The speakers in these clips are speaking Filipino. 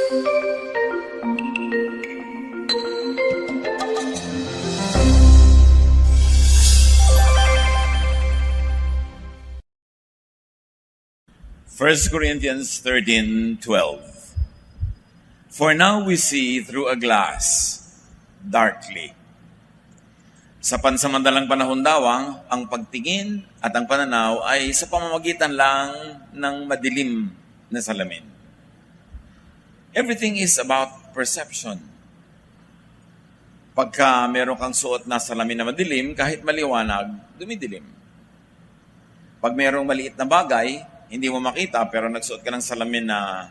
First Corinthians 13:12. For now we see through a glass, darkly. Sa pansamantalang panahon dawang, ang pagtingin at ang pananaw ay sa pamamagitan lang ng madilim na salamin. Everything is about perception. Pagka meron kang suot na salamin na madilim, kahit maliwanag, dumidilim. Pag merong maliit na bagay, hindi mo makita pero nagsuot ka ng salamin na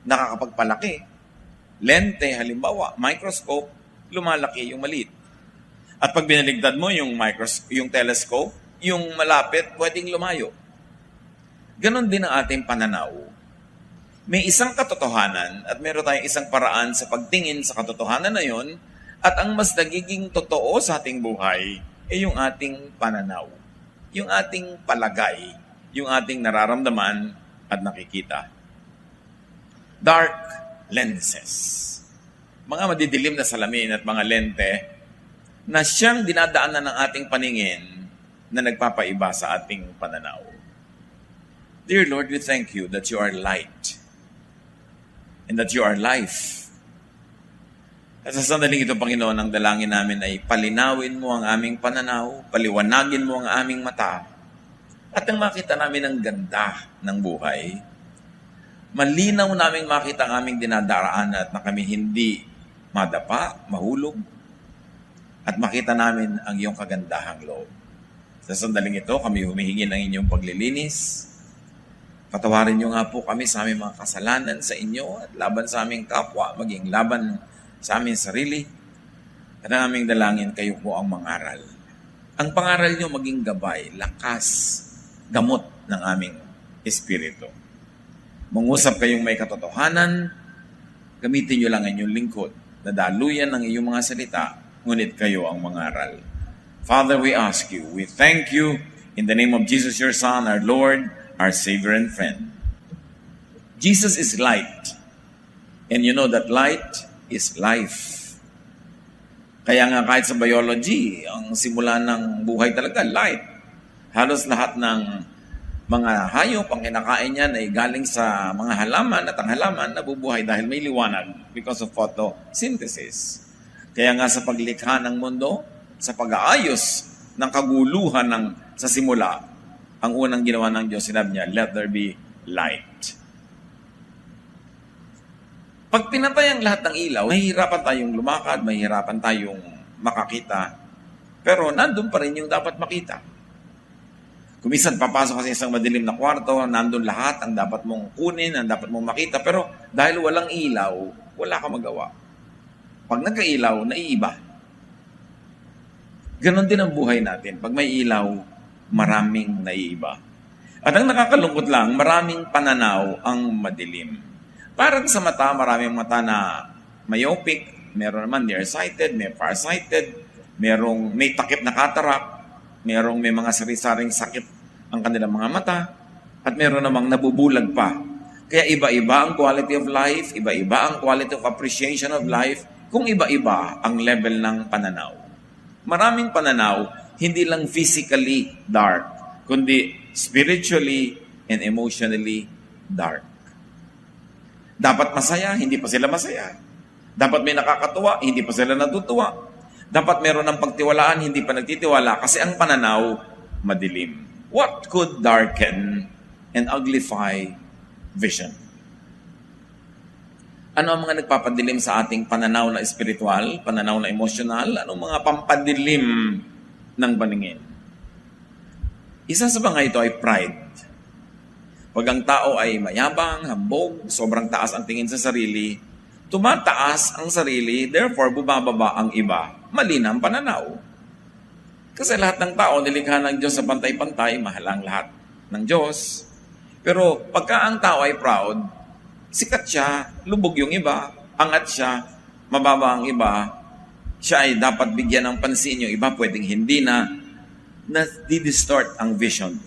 nakakapagpalaki. Lente, halimbawa, microscope, lumalaki yung maliit. At pag binaligtad mo yung telescope, yung malapit, pwedeng lumayo. Ganon din ang ating pananaw. May isang katotohanan at meron tayong isang paraan sa pagtingin sa katotohanan na yon at ang mas nagiging totoo sa ating buhay ay yung ating pananaw, yung ating palagay, yung ating nararamdaman at nakikita. Dark lenses. Mga madidilim na salamin at mga lente na siyang dinadaanan ng ating paningin na nagpapaiba sa ating pananaw. Dear Lord, we thank you that you are light and that you are life. At sa sandaling ito, Panginoon, ang dalangin namin ay palinawin mo ang aming pananaw, paliwanagin mo ang aming mata, at nang makita namin ang ganda ng buhay, malinaw naming makita ang aming dinadaraan at na kami hindi madapa, mahulog, at makita namin ang iyong kagandahang loob. Sa sandaling ito, kami humihingi ng inyong paglilinis. Patawarin niyo nga po kami sa aming mga kasalanan sa inyo at laban sa aming kapwa, maging laban sa aming sarili. At ang aming dalangin, kayo po ang mangaral. Ang pangaral niyo maging gabay, lakas, gamot ng aming espiritu. Mangusap kayong may katotohanan, gamitin niyo lang ang inyong lingkod, nadaluyan ng iyong mga salita, ngunit kayo ang mangaral. Father, we ask you, we thank you in the name of Jesus, your Son, our Lord, our Savior and friend. Jesus is light, and you know that light is life. Kaya nga kahit sa biology, ang simula ng buhay talaga, light. Halos lahat ng mga hayop, ang kinakain niyan ay galing sa mga halaman at ang halaman nabubuhay dahil may liwanag because of photosynthesis. Kaya nga sa paglikha ng mundo, sa pag-aayos ng kaguluhan sa simula, ang unang ginawa ng Diyos, sinabi niya, let there be light. Pag pinatay ang lahat ng ilaw, mahihirapan tayong lumakad, mahihirapan tayong makakita, pero nandun pa rin yung dapat makita. Kumisan papasok ka sa isang madilim na kwarto, nandun lahat ang dapat mong kunin, ang dapat mong makita, pero dahil walang ilaw, wala ka magawa. Pag nagka-ilaw, naiiba. Ganon din ang buhay natin. Pag may ilaw, maraming naiiba. At ang nakakalungkot lang, maraming pananaw ang madilim. Parang sa mata, maraming mata na myopic, meron naman nearsighted, may farsighted, may takip na cataract, may mga sari-saring sakit ang kanilang mga mata, at meron namang nabubulag pa. Kaya iba-iba ang quality of life, iba-iba ang quality of appreciation of life, kung iba-iba ang level ng pananaw. Maraming pananaw, hindi lang physically dark, kundi spiritually and emotionally dark. Dapat masaya, hindi pa sila masaya. Dapat may nakakatuwa, hindi pa sila natutuwa. Dapat meron ng pagtiwalaan, hindi pa nagtitiwala kasi ang pananaw madilim. What could darken and uglify vision? Ano ang mga nagpapadilim sa ating pananaw na espiritual, pananaw na emosyonal? Anong mga pampadilim ng paningin? Isa sa mga ito ay pride. Pag ang tao ay mayabang, hambog, sobrang taas ang tingin sa sarili, tumataas ang sarili, therefore bumababa ang iba. Mali na ang pananaw. Kasi lahat ng tao nilikha ng Diyos sa pantay-pantay, mahal ang lahat ng Diyos. Pero pagka ang tao ay proud, sikat siya, lubog yung iba, angat siya, mababa ang iba, siya ay dapat bigyan ng pansin, yung iba pwedeng hindi na di-distort ang vision.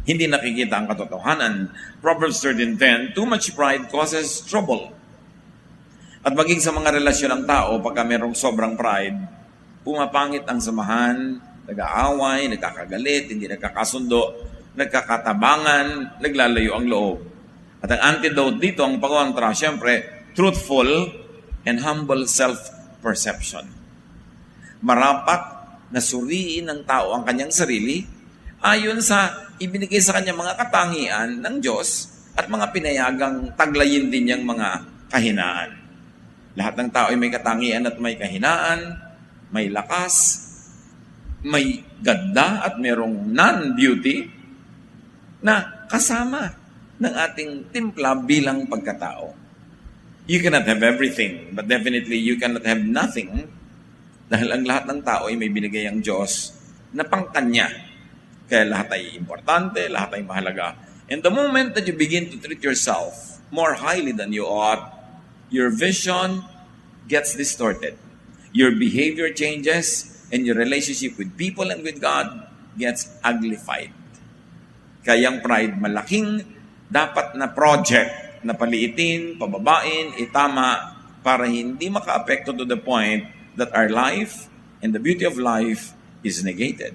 Hindi nakikita ang katotohanan. Proverbs 13:10, too much pride causes trouble. At maging sa mga relasyon ng tao, pagka merong sobrang pride, pumapangit ang samahan, nag-aaway, nagkakagalit, hindi nagkakasundo, nagkakatabangan, naglalayo ang loob. At ang antidote dito, ang pangontra, syempre, truthful and humble self-perception. Marapat na suriin ng tao ang kanyang sarili ayon sa ibinigay sa kanya mga katangian ng Diyos at mga pinayagang taglayin din niyang mga kahinaan. Lahat ng tao ay may katangian at may kahinaan, may lakas, may ganda at merong non-beauty na kasama ng ating timpla bilang pagkatao. You cannot have everything, but definitely you cannot have nothing dahil ang lahat ng tao ay may binigay ang Diyos na pangkanya. Kaya lahat ay importante, lahat ay mahalaga. And the moment that you begin to treat yourself more highly than you ought, your vision gets distorted. Your behavior changes and your relationship with people and with God gets uglified. Kaya ang pride, malaking dapat na project na paliitin, pababain, itama para hindi maka-apekto to the point that our life and the beauty of life is negated.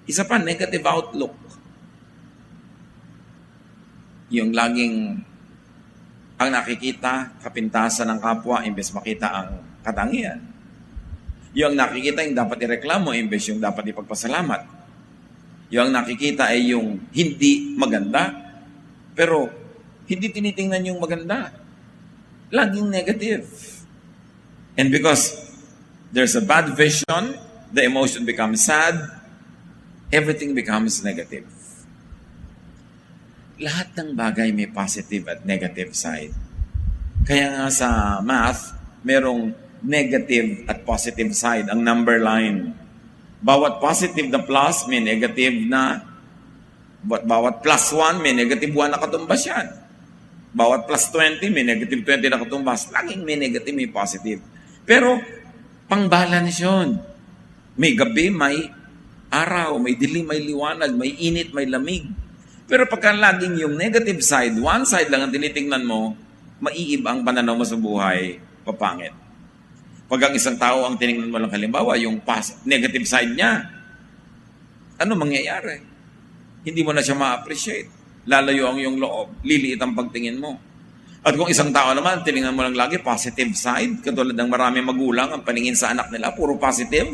Isa pa, negative outlook. Yung laging ang nakikita, kapintasan ng kapwa, imbes makita ang katangian. Yung nakikita yung dapat ireklamo, imbes yung dapat ipagpasalamat. Yung nakikita ay yung hindi maganda, pero hindi tinitingnan yung maganda. Laging negative. And because there's a bad vision, the emotion becomes sad, everything becomes negative. Lahat ng bagay may positive at negative side. Kaya nga sa math, merong negative at positive side, ang number line. Bawat positive na plus, may negative na, bawat plus 1, may negative 1 na katumbas yan. Bawat plus 20, may negative 20 na katumbas. Laging may negative, may positive. Pero, pang-balance yun. May gabi, may araw, may dilim, may liwanag, may init, may lamig. Pero pagka laging yung negative side, one side lang ang tinitingnan mo, maiiba ang pananaw mo sa buhay, papangit. Pag ang isang tao ang tinignan mo lang halimbawa, yung negative side niya, ano mangyayari? Hindi mo na siya ma-appreciate. Lalayo ang iyong loob, liliit ang pagtingin mo. At kung isang tao naman, tinignan mo lang lagi, positive side, katulad ng maraming magulang, ang paningin sa anak nila, puro positive.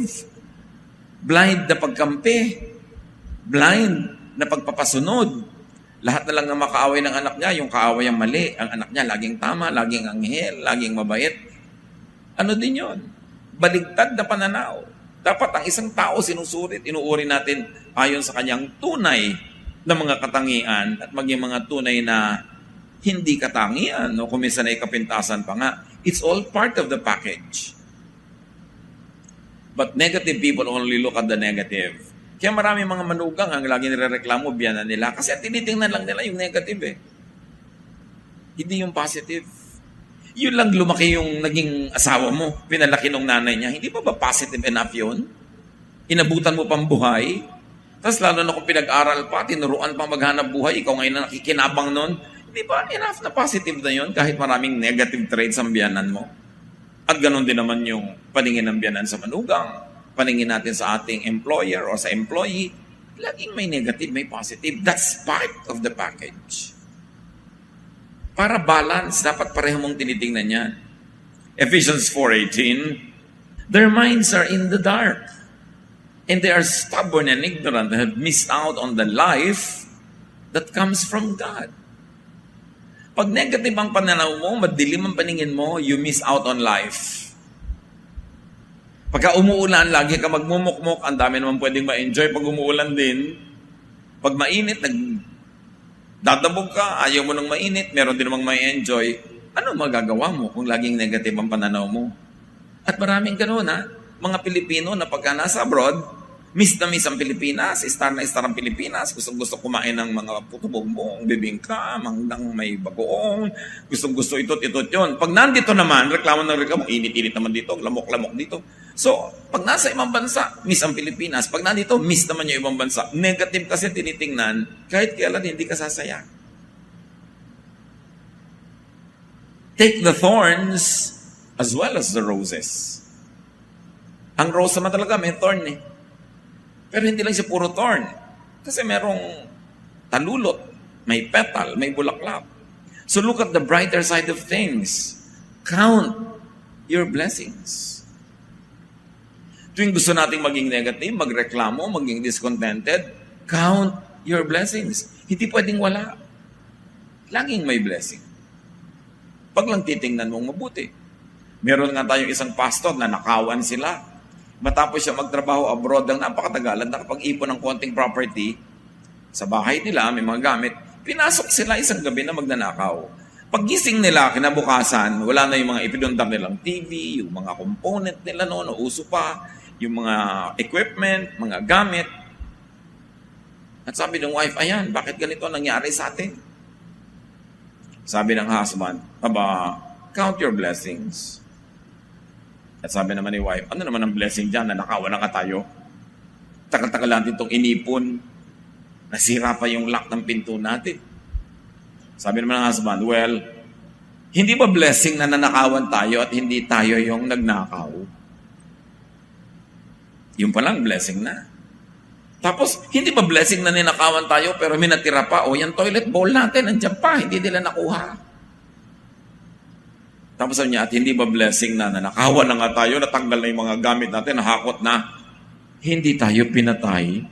Blind na pagkampi. Blind na pagpapasunod. Lahat na lang na makaaway ng anak niya, yung kaaway ang mali. Ang anak niya laging tama, laging anghel, laging mabait. Ano din yun? Baligtad na pananaw. Dapat ang isang tao sinusulit, inuuri natin ayon sa kanyang tunay na mga katangian at maging mga tunay na hindi katangian o kung minsan ay kapintasan pa nga. It's all part of the package. But negative people only look at the negative. Kaya marami mga manugang ang lagi nirereklamo biyanan nila kasi at tinitingnan lang nila yung negative eh. Hindi yung positive. Yun lang lumaki yung naging asawa mo, pinalaki ng nanay niya. Hindi pa ba positive enough yun? Inabutan mo pang buhay? Tapos lalo na kung pinag-aral pa, tinuruan pang maghanap buhay, ikaw ngayon na nakikinabang nun. Hindi ba enough na positive na yun kahit maraming negative traits ang biyanan mo? At ganun din naman yung paningin ng biyanan sa manugang. Paningin natin sa ating employer o sa employee, laging may negative, may positive. That's part of the package. Para balance, dapat pareho mong tinitingnan yan. Ephesians 4:18, their minds are in the dark, and they are stubborn and ignorant, and have missed out on the life that comes from God. Pag negative ang pananaw mo, madilim ang paningin mo, you miss out on life. Pagka umuulan, lagi ka magmumukmok, ang dami naman pwedeng ma-enjoy pag umuulan din. Pag mainit, dadabog ka, ayaw mo nang mainit, meron din namang ma-enjoy. Ano magagawa mo kung laging negative ang pananaw mo? At maraming ganun mga Pilipino na pagka nasa abroad, miss na miss ang Pilipinas, star na star ang Pilipinas, gustong-gusto kumain ng mga puto-bongbong, bibingka, mangdang may bagoong, gustong-gusto ito't yun. Pag nandito naman, reklamo, init-init naman dito, lamok-lamok dito. So, pag nasa ibang bansa, miss ang Pilipinas. Pag nandito, miss naman yung ibang bansa. Negative kasi tinitingnan, kahit kailan hindi ka sasaya. Take the thorns as well as the roses. Ang rose naman talaga may thorn eh. Pero hindi lang siya puro thorn. Kasi merong talulot, may petal, may bulaklak. So look at the brighter side of things. Count your blessings. Tuwing gusto nating maging negative, magreklamo, maging discontented, count your blessings. Hindi pwedeng wala. Laging may blessing. Pag lang titingnan mong mabuti. Meron nga tayong isang pastor na nakawan sila. Matapos siya magtrabaho abroad ng napakatagalan, nakapag-ipon ng konting property, sa bahay nila, may mga gamit, pinasok sila isang gabi na magnanakaw. Paggising nila, kinabukasan, wala na yung mga ipinundang nilang TV, yung mga component nila noon, uso pa, yung mga equipment, mga gamit. At sabi ng wife, ayan, bakit ganito nangyari sa atin? Sabi ng husband, aba, count your blessings. At sabi naman ni wife, ano naman ang blessing dyan na nakawan na ka tayo? Tagal-tagal natin itong inipon. Nasira pa yung lock ng pinto natin. Sabi naman ng husband, well, hindi ba blessing na nanakawan tayo at hindi tayo yung nagnakaw? Yung palang blessing na. Tapos, hindi ba blessing na ninakawan tayo pero may natira pa? O yung toilet bowl natin, nandiyan pa, hindi nila nakuha. Tapos sabi niya, at hindi ba blessing na nanakawan na nga tayo, natanggal na yung mga gamit natin, nahakot na, hindi tayo pinatay?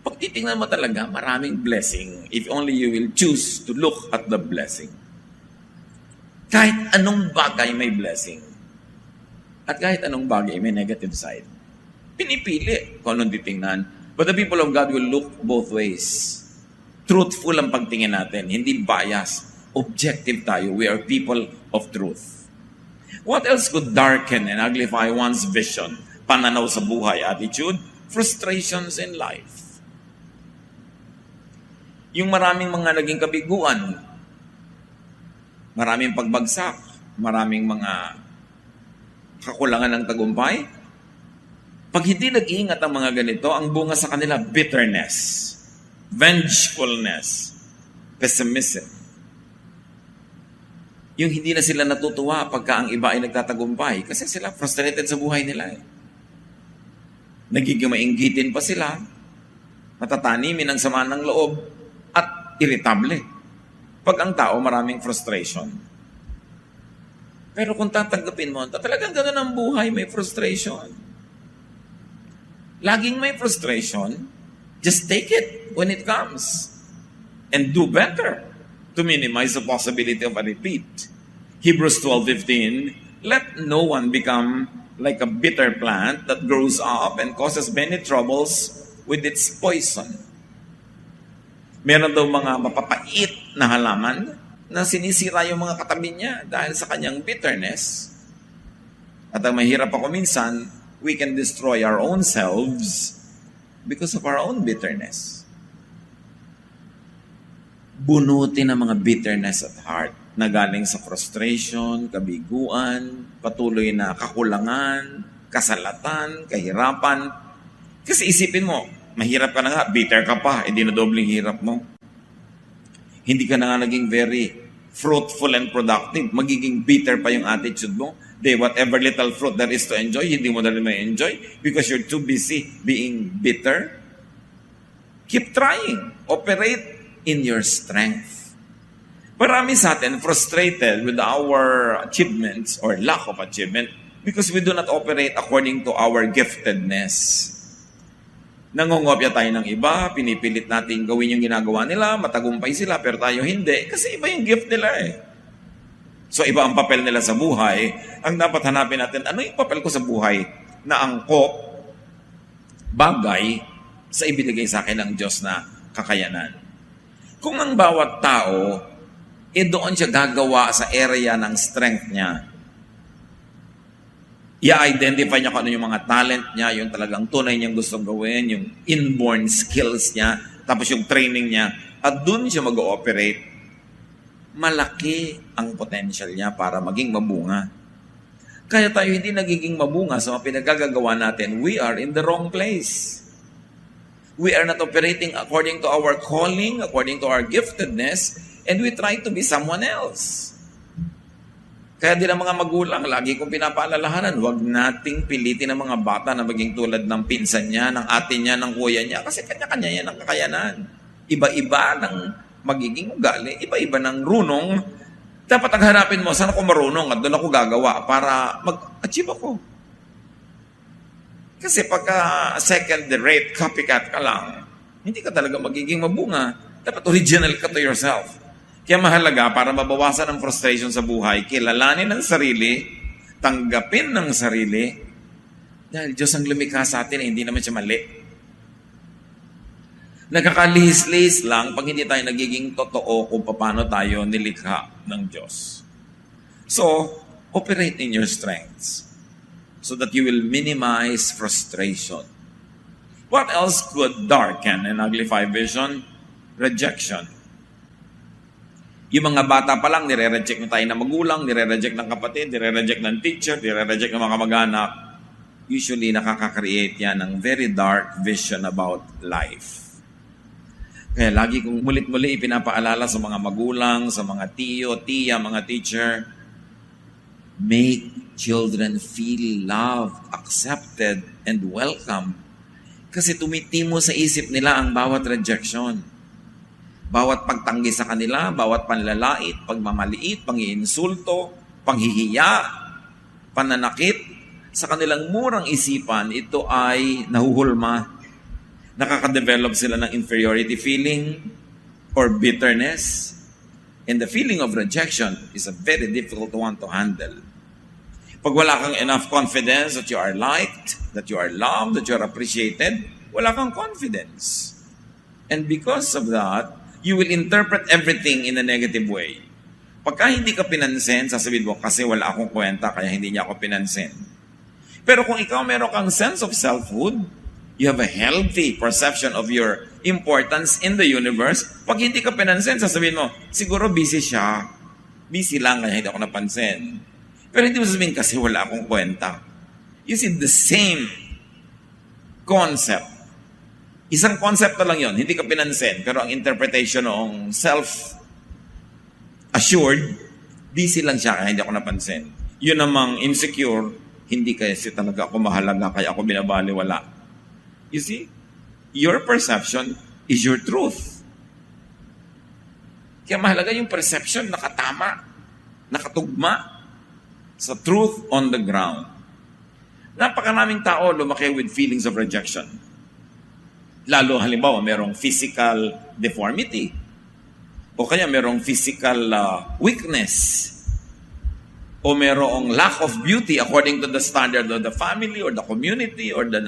Pag titingnan mo talaga, maraming blessing if only you will choose to look at the blessing. Kahit anong bagay may blessing. At kahit anong bagay may negative side. Pinipili kung anong titingnan. But the people of God will look both ways. Truthful ang pagtingin natin, hindi bias. Objective tayo. We are people of truth. What else could darken and uglify one's vision? Pananaw sa buhay, attitude, frustrations in life. Yung maraming mga naging kabiguan, maraming pagbagsak, maraming mga kakulangan ng tagumpay. Pag hindi nag-iingat ang mga ganito, ang bunga sa kanila, bitterness, vengefulness, pessimism. Yung hindi na sila natutuwa pagka ang iba ay nagtatagumpay kasi sila frustrated sa buhay nila. Nagiging mainggitin pa sila, matatanimin ang sama ng loob, at irritable. Pag ang tao maraming frustration. Pero kung tatanggapin mo, talagang gano'n ang buhay, may frustration. Laging may frustration, just take it when it comes. And do better to minimize the possibility of a repeat. Hebrews 12:15, let no one become like a bitter plant that grows up and causes many troubles with its poison. Meron daw mga mapapait na halaman na sinisira yung mga katabi niya dahil sa kanyang bitterness. At ang mahirap ako minsan, we can destroy our own selves because of our own bitterness. Bunutin ang mga bitterness at heart na galing sa frustration, kabiguan, patuloy na kakulangan, kasalatan, kahirapan. Kasi isipin mo, mahirap ka na nga, bitter ka pa, edi na dobling hirap mo. Hindi ka na nga naging very fruitful and productive. Magiging bitter pa yung attitude mo. Whatever little fruit there is to enjoy, hindi mo na rin may enjoy because you're too busy being bitter. Keep trying. Operate in your strength. Marami sa atin frustrated with our achievements or lack of achievement because we do not operate according to our giftedness. Nangongopya tayo ng iba, pinipilit natin gawin yung ginagawa nila, matagumpay sila, pero tayo hindi kasi iba yung gift nila eh. So iba ang papel nila sa buhay. Ang dapat hanapin natin, ano yung papel ko sa buhay na angkop, bagay, sa ibinigay sa akin ng Diyos na kakayanan. Kung ang bawat tao, doon siya gagawa sa area ng strength niya. I-identify niya kung ano yung mga talent niya, yung talagang tunay niyang gustong gawin, yung inborn skills niya, tapos yung training niya, at doon siya mag-ooperate, malaki ang potential niya para maging mabunga. Kaya tayo hindi nagiging mabunga sa mga pinagagagawa natin, we are in the wrong place. We are not operating according to our calling, according to our giftedness, and we try to be someone else. Kaya din ang mga magulang, lagi kong pinapaalalahanan, huwag nating pilitin ang mga bata na maging tulad ng pinsan niya, ng ate niya, ng kuya niya, kasi kanya-kanya yan ang kakayanan. Iba-iba ng magiging ugali, iba-iba ng runong. Dapat ang hanapin mo, saan ako marunong at doon ako gagawa para mag-achieve ako. Kasi pagka second-rate copycat ka lang, hindi ka talaga magiging mabunga. Dapat original ka to yourself. Kaya mahalaga para mabawasan ang frustration sa buhay, kilalanin ang sarili, tanggapin ng sarili, dahil Diyos ang lumikha sa atin, hindi naman siya mali. Nagkakalihis-lihis lang pag hindi tayo nagiging totoo kung paano tayo nilikha ng Diyos. So, operate in your strengths so that you will minimize frustration. What else could darken and uglify vision? Rejection. Yung mga bata pa lang, nire-reject na tayo ng magulang, nire-reject ng kapatid, nire-reject ng teacher, nire-reject ng mga kamag-anak. Usually, nakaka-create yan ng very dark vision about life. Kaya lagi kong mulit-muli ipinapaalala sa mga magulang, sa mga tiyo, tiya, mga teacher, make children feel loved, accepted, and welcome. Kasi tumitimo sa isip nila ang bawat rejection. Bawat pagtanggi sa kanila, bawat panlalait, pagmamaliit, pangiinsulto, panghihiya, pananakit, sa kanilang murang isipan, ito ay nahuhulma. Nakaka-develop sila ng inferiority feeling or bitterness. And the feeling of rejection is a very difficult one to handle. Pag wala kang enough confidence that you are liked, that you are loved, that you are appreciated, wala kang confidence. And because of that, you will interpret everything in a negative way. Pagka hindi ka pinansin, sasabihin mo, kasi wala akong kwenta, kaya hindi niya ako pinansin. Pero kung ikaw meron kang sense of selfhood, you have a healthy perception of your importance in the universe, pag hindi ka pinansin, sasabihin mo, siguro busy siya. Busy lang, kaya hindi ako napansin. Pero hindi mo sasabihin, kasi wala akong kwenta. You see, the same concept. Isang concept na lang yon, hindi ka pinansin, pero ang interpretation ng self-assured, busy lang siya, kaya hindi ako napansin. Yun namang insecure, hindi kasi talaga ako mahalaga, kaya ako binabaliwala. You see, your perception is your truth. Kaya mahalaga yung perception, nakatama, nakatugma sa truth on the ground. Napakaraming tao lumaki with feelings of rejection. Lalo halimbawa, merong physical deformity o kaya merong physical weakness o merong lack of beauty according to the standard of the family or the community or the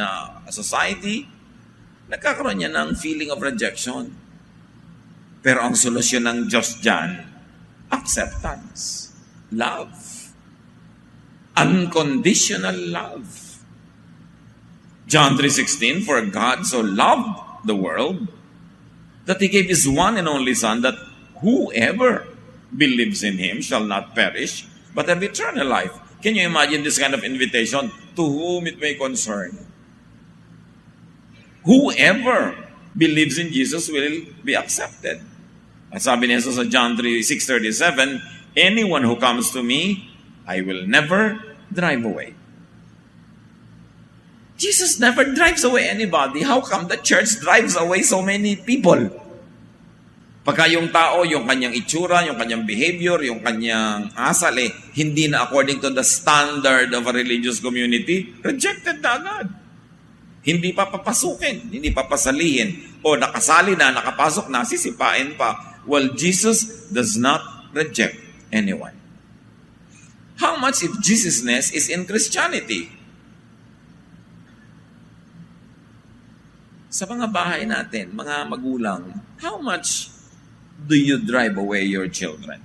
society. Nagkakaroon niya ng feeling of rejection. Pero ang solusyon ng Diyos dyan, acceptance, love, unconditional love. John 3:16, for God so loved the world that He gave His one and only Son, that whoever believes in Him shall not perish, but have eternal life. Can you imagine this kind of invitation? To whom it may concern. Whoever believes in Jesus will be accepted. At sabi ni Jesus sa John 6:37, anyone who comes to me, I will never drive away. Jesus never drives away anybody. How come the church drives away so many people? Pagka yung tao, yung kanyang itsura, yung kanyang behavior, yung kanyang asal, hindi na according to the standard of a religious community, rejected na agad. Hindi pa papasukin, hindi pa pasalihin. O nakasali na, nakapasok na, sisipain pa. Well, Jesus does not reject anyone. How much if Jesusness is in Christianity? Sa mga bahay natin, mga magulang, how much do you drive away your children?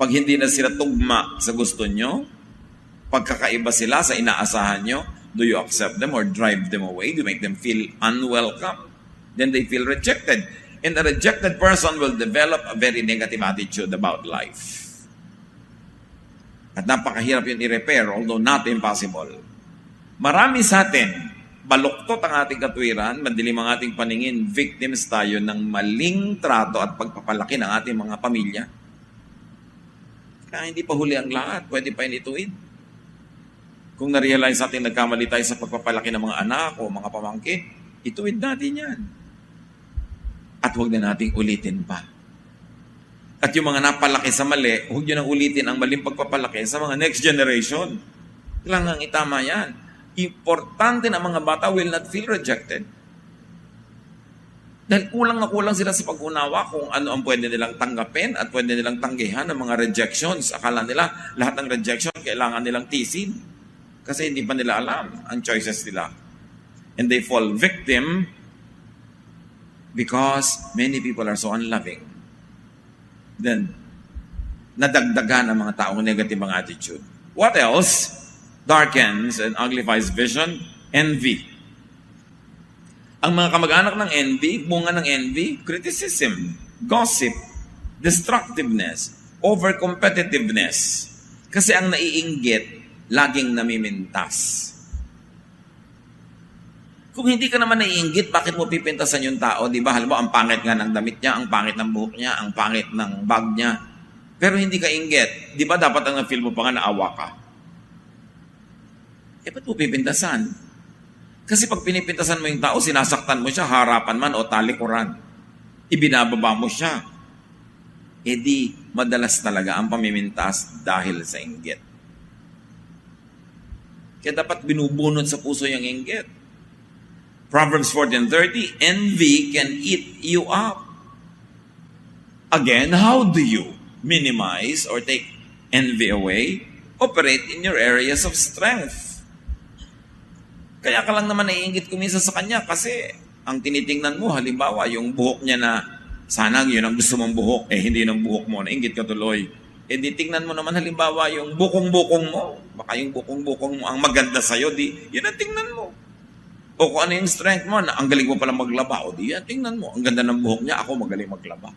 Pag hindi na sila tugma sa gusto nyo, pagkakaiba sila sa inaasahan nyo, do you accept them or drive them away? Do you make them feel unwelcome? Then they feel rejected. And a rejected person will develop a very negative attitude about life. At napakahirap yun i-repair, although not impossible. Marami sa atin, baluktot ang ating katwiran, madilim ang ating paningin, victims tayo ng maling trato at pagpapalaki ng ating mga pamilya. Kaya hindi pa huli ang lahat. Pwede pa yun ituwid. Kung na-realize natin nagkamali tayo sa pagpapalaki ng mga anak o mga pamangkin, ituwid natin yan. At huwag na nating ulitin pa. At yung mga napalaki sa mali, huwag nyo nang ulitin ang maling pagpapalaki sa mga next generation. Kailangan itama yan. Importante na mga bata will not feel rejected. Dahil kulang na kulang sila sa pag-unawa kung ano ang pwede nilang tanggapin at pwede nilang tanggihan ng mga rejections. Akala nila lahat ng rejection kailangan nilang tisin. Kasi hindi pa nila alam ang choices nila. And they fall victim because many people are so unloving. Then, nadagdagan ang mga taong negative ang attitude. What else darkens and uglifies vision? Envy. Ang mga kamag-anak ng envy, bunga ng envy, criticism, gossip, destructiveness, over-competitiveness. Kasi ang naiinggit, laging namimintas. Kung hindi ka naman naiinggit, bakit mo pipintasan yung tao? Di ba? Halimbawa, ang pangit nga ng damit niya, ang pangit ng buhok niya, ang pangit ng bag niya. Pero hindi ka inggit. Di ba dapat ang na-feel mo pa nga naawa ka? Ba't mo pipintasan? Kasi pag pinipintasan mo yung tao, sinasaktan mo siya, harapan man o talikuran. Ibinababa mo siya. Di, madalas talaga ang pamimintas dahil sa inggit. Kaya dapat binubunot sa puso yung inggit. Proverbs 14:30, envy can eat you up. Again, how do you minimize or take envy away? Operate in your areas of strength. Kaya ka lang naman naiinggit kumisa sa kanya kasi ang tinitingnan mo, halimbawa, yung buhok niya na sana yun ang gusto mong buhok, hindi ng buhok mo, nainggit ka tuloy. Di tingnan mo naman halimbawa yung bukong-bukong mo, baka yung bukong-bukong mo ang maganda sa'yo, yun ang tingnan mo. O kung ano yung strength mo, na ang galing mo pala maglaba, yan, tingnan mo, ang ganda ng buhok niya, ako magaling maglaba.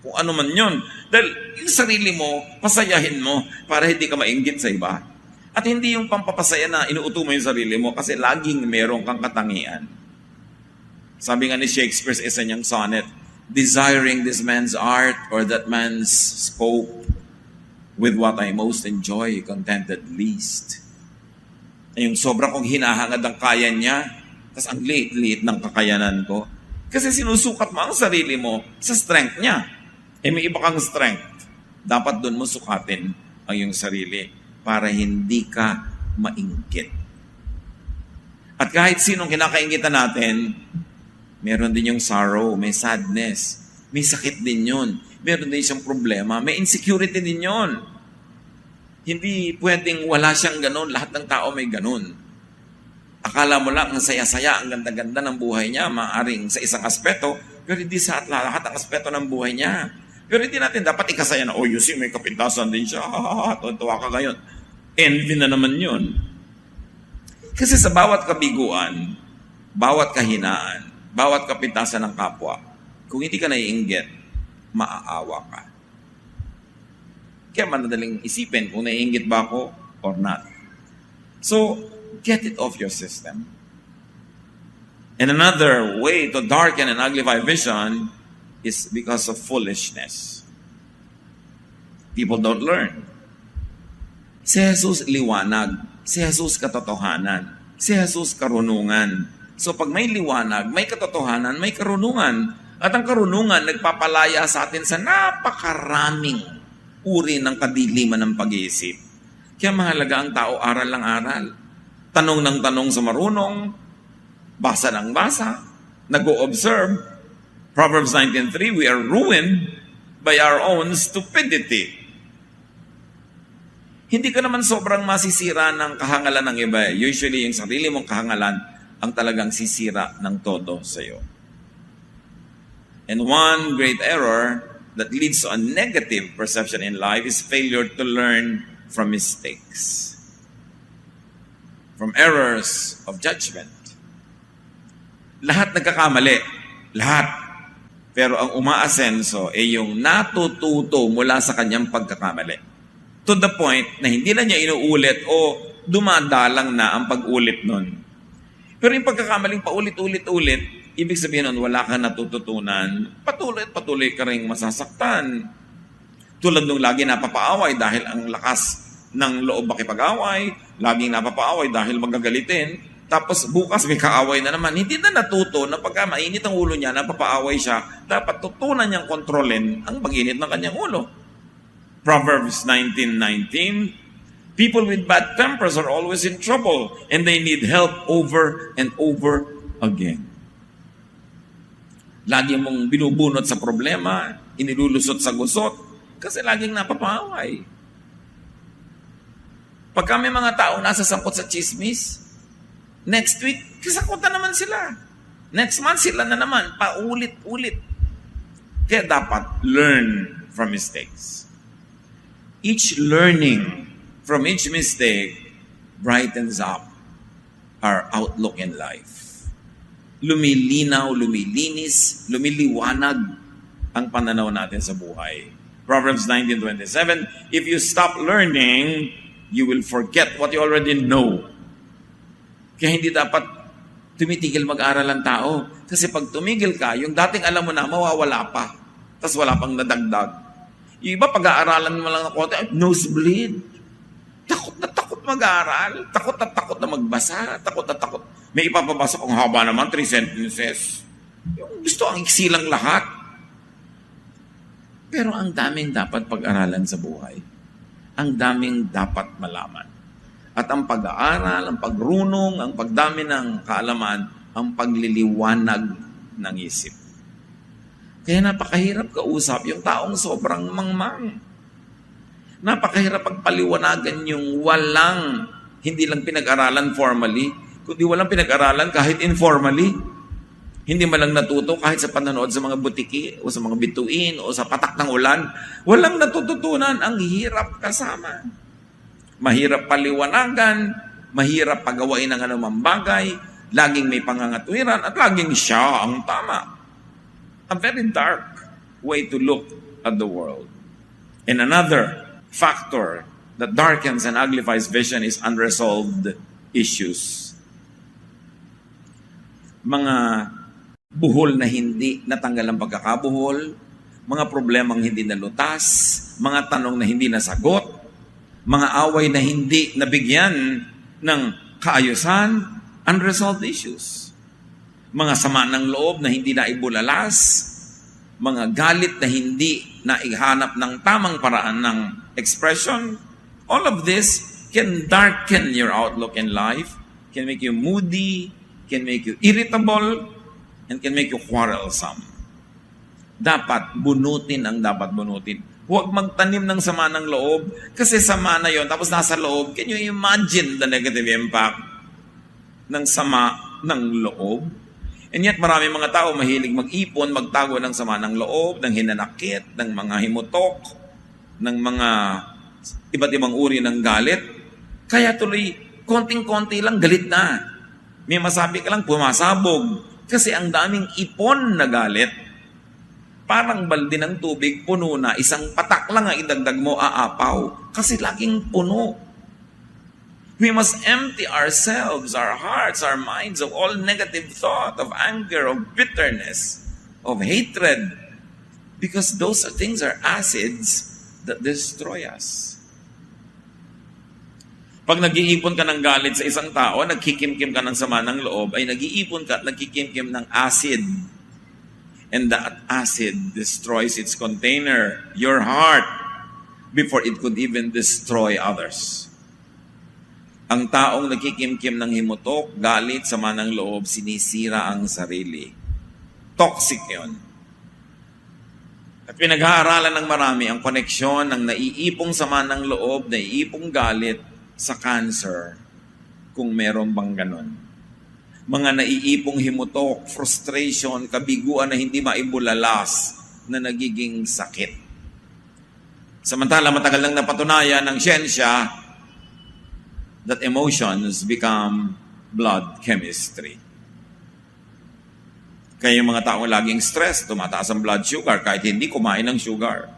Kung ano man yun. Dahil yung sarili mo, pasayahin mo para hindi ka mainggit sa iba. At hindi yung pampapasaya na inuuto mo yung sarili mo kasi laging meron kang katangian. Sabi nga ni Shakespeare sa isa niyang sonnet, desiring this man's art or that man's scope with what I most enjoy, contented least. Yung sobra kong hinahangad ang kaya niya, tapos ang liit-liit ng kakayanan ko. Kasi sinusukat mo ang sarili mo sa strength niya. May iba kang strength. Dapat doon mo sukatin ang iyong sarili para hindi ka mainggit. At kahit sinong kinakaingitan natin, meron din yung sorrow, may sadness, may sakit din yun. Meron din siyang problema, may insecurity din yun. Hindi pwedeng wala siyang ganun, lahat ng tao may ganun. Akala mo lang ang saya-saya, ang ganda-ganda ng buhay niya, maaaring sa isang aspeto, pero hindi sa lahat ang aspeto ng buhay niya. Pero hindi natin dapat ikasaya na, you see, may kapintasan din siya, tuwa ka ngayon. Envy na naman yun. Kasi sa bawat kabiguan, bawat kahinaan, bawat kapintasan ng kapwa, kung hindi ka naiinggit, maaawa ka. Kaya manadaling isipin kung naiinggit ba ako or not. So, get it off your system. And another way to darken and uglify vision is because of foolishness. People don't learn. Si Jesus liwanag. Si Jesus katotohanan. Si Jesus karunungan. So pag may liwanag, may katotohanan, may karunungan. At ang karunungan nagpapalaya sa atin sa napakaraming uri ng kadiliman ng pag-iisip. Kaya mahalaga ang tao aral lang aral. Tanong ng tanong sa marunong, basa ng basa, nag-o-observe. Proverbs 19:3, we are ruined by our own stupidity. Hindi ka naman sobrang masisira ng kahangalan ng iba. Usually, yung sarili mong kahangalan ang talagang sisira ng todo sa iyo. And one great error that leads to a negative perception in life is failure to learn from mistakes. From errors of judgment. Lahat nagkakamali. Lahat. Pero ang umaasenso ay yung natututo mula sa kanyang pagkakamali. To the point na hindi na niya inuulit o dumadalang na ang pag-ulit nun. Pero yung pagkakamaling paulit-ulit-ulit, ibig sabihin nun, wala kang natututunan, patuloy ka rin masasaktan. Tulad nung lagi napapaaway dahil ang lakas ng loob makipag-away, laging napapaaway dahil magagalitin, tapos bukas may kaaway na naman. Hindi na natuto na pagka mainit ang ulo niya, napapaaway siya, dapat tutunan niyang kontrolin ang pag-init ng kanyang ulo. Proverbs 19:19, people with bad tempers are always in trouble and they need help over and over again. Lagi mong binubunot sa problema, inilulusot sa gusot, kasi laging napapaaway. Pagka may mga taong nasa sangkot sa chismis, next week, kasakutan naman sila. Next month, sila na naman, paulit-ulit. Kaya dapat learn from mistakes. Each learning from each mistake brightens up our outlook in life. Lumilinaw, lumilinis, lumiliwanag ang pananaw natin sa buhay. Proverbs 19:27, if you stop learning, you will forget what you already know. Kaya hindi dapat tumitigil mag-aral ang tao. Kasi pag tumigil ka, yung dating alam mo na, mawawala pa. Tapos wala pang nadagdag. Yung iba, pag-aaralan mo lang ng konti, nosebleed. Takot na takot mag-aaral. Takot na magbasa. Takot na takot. May ipapabasa kung haba naman, 3 sentences. Yung gusto ang iksi lang lahat. Pero ang daming dapat pag-aralan sa buhay. Ang daming dapat malaman. At ang pag-aaral, ang pagrunong, ang pagdami ng kaalaman, ang pagliliwanag ng isip. Kaya napakahirap kausap yung taong sobrang mangmang. Napakahirap pagpaliwanagan yung hindi lang pinag-aralan formally, kundi walang pinag-aralan kahit informally. Hindi man lang natuto kahit sa panonood sa mga butiki o sa mga bituin o sa patak ng ulan. Walang natututunan. Ang hirap kasama. Mahirap paliwanagan, mahirap pagawain ng anumang bagay, laging may pangangatwiran at laging siya ang tama. A very dark way to look at the world. And another factor that darkens and uglifies vision is unresolved issues. Mga buhol na hindi natanggal ang pagkakabuhol, mga problemang hindi nalutas, mga tanong na hindi nasagot, mga away na hindi nabigyan ng kaayusan, unresolved issues. Mga sama ng loob na hindi naibulalas, mga galit na hindi naihanap ng tamang paraan ng expression. All of this can darken your outlook in life, can make you moody, can make you irritable, and can make you quarrelsome. Dapat bunutin ang dapat bunutin. Huwag magtanim ng sama ng loob kasi sama na yon. Tapos nasa loob, can you imagine the negative impact ng sama ng loob? And yet marami mga tao mahilig mag-ipon, magtago ng sama ng loob, ng hinanakit, ng mga himutok, ng mga iba't ibang uri ng galit. Kaya tuloy, konting-konti lang galit na. May masabi ka lang, pumasabog. Kasi ang daming ipon na galit, parang balde ng tubig, puno na, isang patak lang ang idagdag mo, aapaw. Kasi laging puno. We must empty ourselves, our hearts, our minds of all negative thought, of anger, of bitterness, of hatred. Because those things are acids that destroy us. Pag nag-iipon ka ng galit sa isang tao, nagkikimkim ka ng sama ng loob, ay nag-iipon ka at nagkikimkim ng acid. And that acid destroys its container, your heart, before it could even destroy others. Ang taong nagkikimkim ng himutok, galit, sama ng loob, sinisira ang sarili. Toxic yon. At pinag-aaralan ng marami ang koneksyon ng naiipong sama ng loob, naiipong galit, sa cancer, kung meron bang ganon. Mga naiipong himutok, frustration, kabiguan na hindi maibulalas na nagiging sakit. Samantala, matagal nang napatunayan ng siyensya that emotions become blood chemistry. Kaya yung mga taong laging stress, tumataas ang blood sugar kahit hindi kumain ng sugar.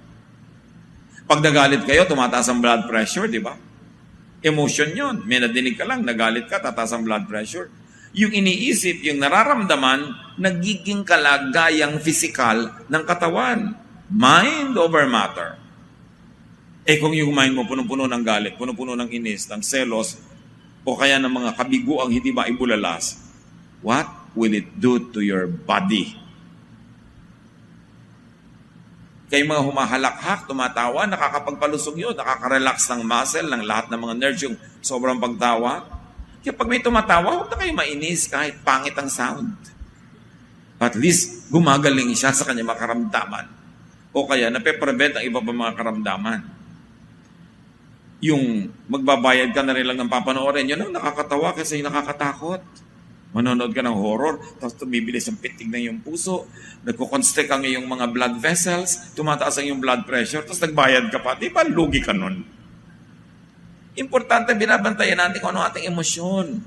Pag nagalit kayo, tumataas ang blood pressure, di ba? Emotion yon. May nadinig ka lang, nagalit ka, tataas ang blood pressure. Yung iniisip, yung nararamdaman, nagiging kalagayang physical ng katawan. Mind over matter. Eh kung yung mind mo punong-puno ng galit, punong-puno ng inis, ng selos, o kaya ng mga kabiguang hindi maibulalas, what will it do to your body? Kaya mga humahalakhak, tumatawa, nakakapagpalusog yun, nakaka-relax ng muscle, ng lahat ng mga nerves, yung sobrang pagtawa. Kaya pag may tumatawa, huwag na kayo mainis kahit pangit ang sound. At least, gumagaling siya sa kanyang makaramdaman. O kaya, nape-prevent ang iba pa mga karamdaman. Yung magbabayad ka na rin lang ng papanoorin, yun ang nakakatawa kasi nakakatakot. Manonood ka ng horror, tapos tumibilis ang pitig ng iyong puso, nagkukonstrict ang iyong mga blood vessels, tumataas ang iyong blood pressure, tapos nagbayad ka pa. Di ba lugi ka nun? Importante, binabantayan natin kung ano ating emosyon.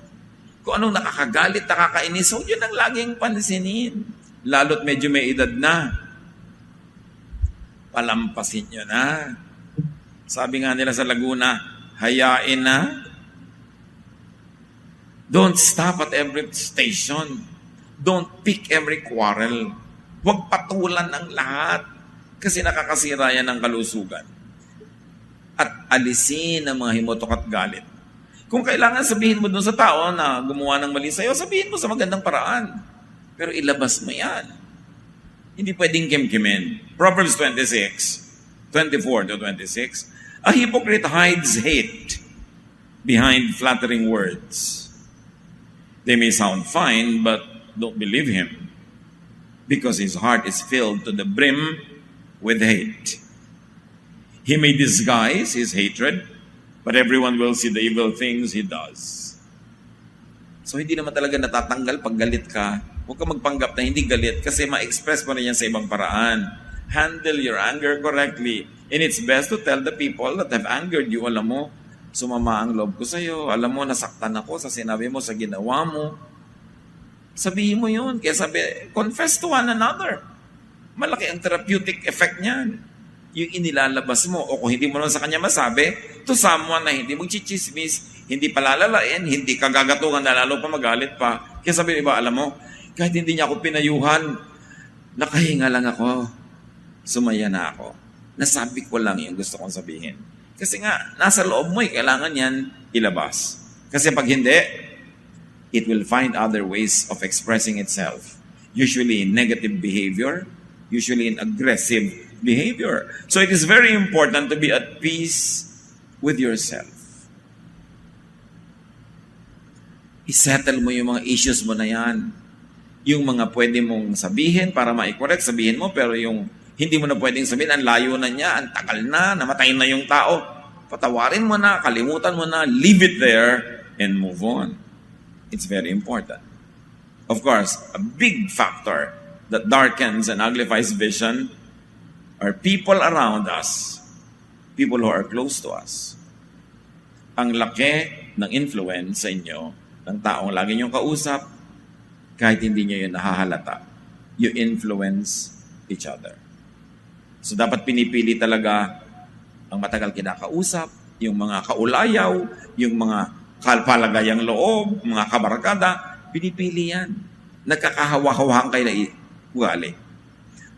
Kung anong nakakagalit, nakakainis. So, yun ang laging pansinin. Lalo't medyo may edad na. Palampasin nyo na. Sabi nga nila sa Laguna, hayain na. Don't stop at every station. Don't pick every quarrel. Huwag patulan ang lahat. Kasi nakakasira yan ng kalusugan. At alisin ang mga himotok at galit. Kung kailangan sabihin mo dun sa tao na gumawa ng mali sa'yo, sabihin mo sa magandang paraan. Pero ilabas mo yan. Hindi pwedeng kimkimin. Proverbs 24-26. A hypocrite hides hate behind flattering words. They may sound fine, but don't believe him, because his heart is filled to the brim with hate. He may disguise his hatred, but everyone will see the evil things he does. So hindi naman talaga natatanggal pag galit ka. Huwag ka magpanggap na hindi galit kasi ma-express mo na yan sa ibang paraan. Handle your anger correctly. And it's best to tell the people that have angered you, alam mo, sumama ang loob ko sa iyo. Alam mo, nasaktan ako sa sinabi mo, sa ginawa mo. Sabihin mo yun. Kaya sabi, confess to one another. Malaki ang therapeutic effect niyan. Yung inilalabas mo. O kung hindi mo naman sa kanya masabi, to someone na hindi magchichismis, hindi palalalain, hindi kagagatungan na lalo pa magalit pa. Kaya sabi iba, alam mo, kahit hindi niya ako pinayuhan, nakahinga lang ako. Sumaya na ako. Nasabi ko lang yung gusto kong sabihin. Kasi nga, nasa loob mo kailangan yan ilabas. Kasi pag hindi, it will find other ways of expressing itself. Usually in negative behavior, usually in aggressive behavior. So it is very important to be at peace with yourself. I-settle mo yung mga issues mo na yan. Yung mga pwede mong sabihin para ma-correct, sabihin mo, pero yung hindi mo na pwedeng sabihin, ang layo na niya, ang tagal na, namatay na yung tao. Patawarin mo na, kalimutan mo na, leave it there, and move on. It's very important. Of course, a big factor that darkens and uglifies vision are people around us, people who are close to us. Ang laki ng influence sa inyo, ng taong lagi niyong kausap, kahit hindi niyo yun nahahalata. You influence each other. So dapat pinipili talaga ang matagal kinakausap, yung mga kaulayaw, yung mga palagayang loob, mga kabarkada, pinipili yan. Nagkakahawa-hawahang kayo na ugali.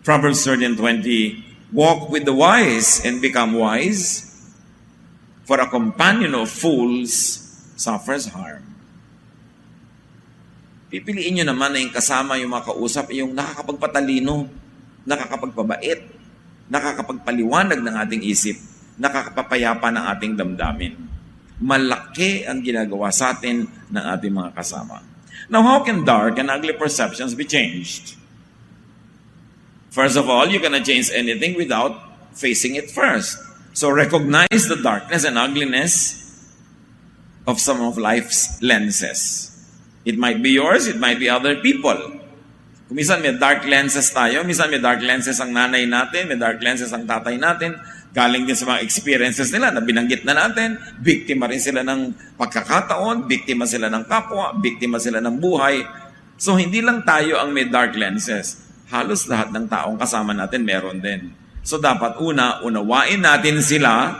Proverbs 13:20, walk with the wise and become wise, for a companion of fools suffers harm. Pipiliin nyo naman na yung kasama, yung mga kausap, yung nakakapagpatalino, nakakapagpabait, nakakapagpaliwanag ng ating isip, nakakapapayapa ng ating damdamin. Malaki ang ginagawa sa atin ng ating mga kasama. Now, how can dark and ugly perceptions be changed? First of all, you cannot change anything without facing it first. So recognize the darkness and ugliness of some of life's lenses. It might be yours, it might be other people. Kung minsan may dark lenses tayo, minsan may dark lenses ang nanay natin, may dark lenses ang tatay natin, galing din sa mga experiences nila na binanggit na natin, biktima rin sila ng pagkakataon, biktima sila ng kapwa, biktima sila ng buhay. So hindi lang tayo ang may dark lenses. Halos lahat ng taong kasama natin meron din. So dapat unawain natin sila.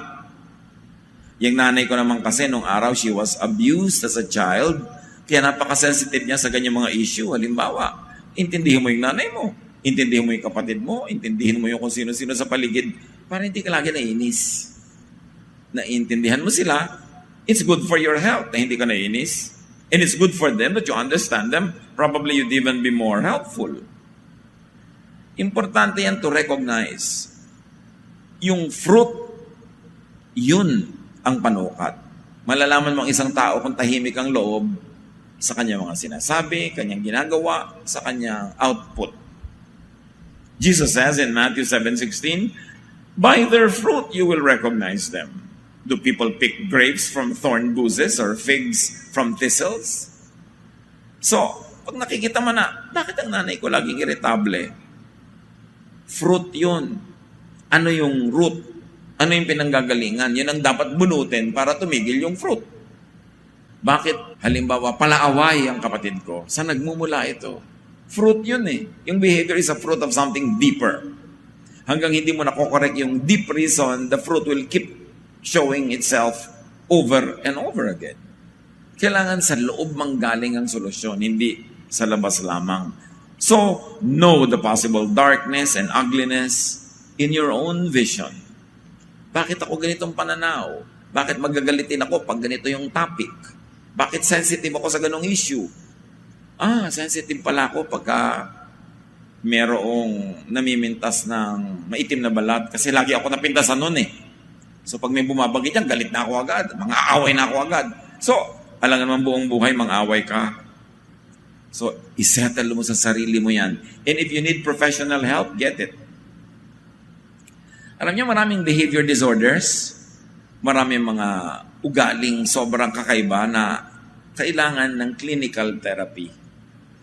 Yung nanay ko naman kasi nung araw, she was abused as a child. Kaya napaka-sensitive niya sa ganyang mga issue. Halimbawa, intindihin mo yung nanay mo, intindihin mo yung kapatid mo, intindihin mo yung kung sino-sino sa paligid para hindi ka lagi nainis. naiintindihan mo sila, it's good for your health na hindi ka naiinis. And it's good for them that you understand them. Probably you'd even be more helpful. Importante yan to recognize. Yung fruit, yun ang panukat. Malalaman mo ang isang tao kung tahimik ang loob sa kanyang mga sinasabi, kanyang ginagawa, sa kanyang output. Jesus says in Matthew 7:16, "By their fruit you will recognize them. Do people pick grapes from thorn bushes or figs from thistles?" So, pag nakikita mo na, bakit ang nanay ko laging irritable? Fruit yun. Ano yung root? Ano yung pinanggagalingan? Yun ang dapat bunutin para tumigil yung fruit. Bakit? Halimbawa, palaaway ang kapatid ko. Saan nagmumula ito? Fruit yun eh. Yung behavior is a fruit of something deeper. Hanggang hindi mo nakokorek yung deep reason, the fruit will keep showing itself over and over again. Kailangan sa loob manggaling ang solusyon, hindi sa labas lamang. So, know the possible darkness and ugliness in your own vision. Bakit ako ganitong pananaw? Bakit magagalitin ako pag ganito yung topic? Bakit sensitive ako sa ganong issue? Sensitive pala ako pagka merong namimintas ng maitim na balat kasi lagi ako napintasan nun eh. So pag may bumabagit yan, galit na ako agad. Mga away na ako agad. So, alam naman buong buhay, mang-away ka. So, isettle mo sa sarili mo yan. And if you need professional help, get it. Alam niyo, maraming behavior disorders, maraming mga ugaling sobrang kakaiba na kailangan ng clinical therapy.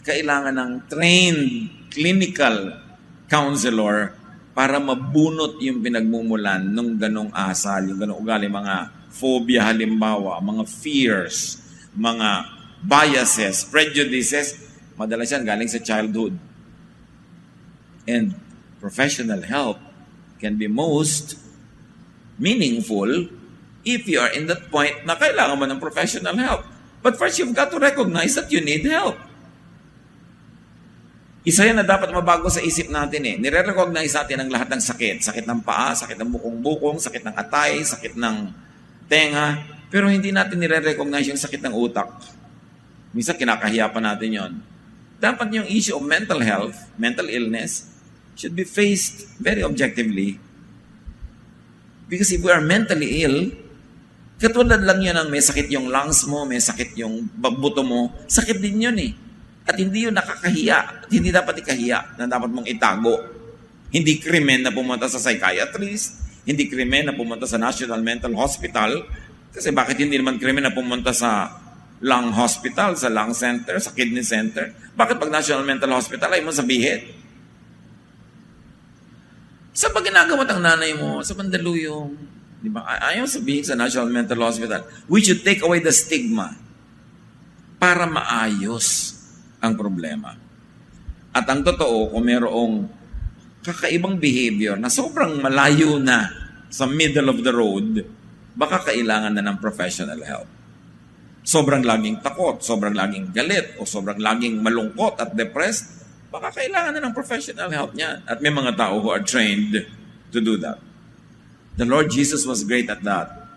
Kailangan ng trained clinical counselor para mabunot yung pinagmumulan ng ganong asal, yung ganong ugali, mga phobia halimbawa, mga fears, mga biases, prejudices, madalas yan galing sa childhood. And professional help can be most meaningful if you are in that point na kailangan mo ng professional help. But first, you've got to recognize that you need help. Isa yan na dapat mabago sa isip natin eh. Nire-recognize natin ang lahat ng sakit. Sakit ng paa, sakit ng bukong-bukong, sakit ng atay, sakit ng tenga. Pero hindi natin nire-recognize yung sakit ng utak. Minsan kinakahiya pa natin yon. Dapat yung issue of mental health, mental illness, should be faced very objectively. Because if we are mentally ill, katulad lang yun ang may sakit yung lungs mo, may sakit yung buto mo, sakit din yun eh. At hindi yun nakakahiya. At hindi dapat ikahiya na dapat mong itago. Hindi krimen na pumunta sa psychiatrist, hindi krimen na pumunta sa National Mental Hospital, kasi bakit hindi naman krimen na pumunta sa lung hospital, sa lung center, sa kidney center? Bakit pag National Mental Hospital ay mo sabihin? Sa pag ginagawa ng nanay mo, sa Mandaluyong, di ba? Ayaw sabihin sa National Mental Hospital, we should take away the stigma para maayos ang problema. At ang totoo, kung mayroong kakaibang behavior na sobrang malayo na sa middle of the road, baka kailangan na ng professional help. Sobrang laging takot, sobrang laging galit, o sobrang laging malungkot at depressed, baka kailangan na ng professional help niya. At may mga tao who are trained to do that. The Lord Jesus was great at that.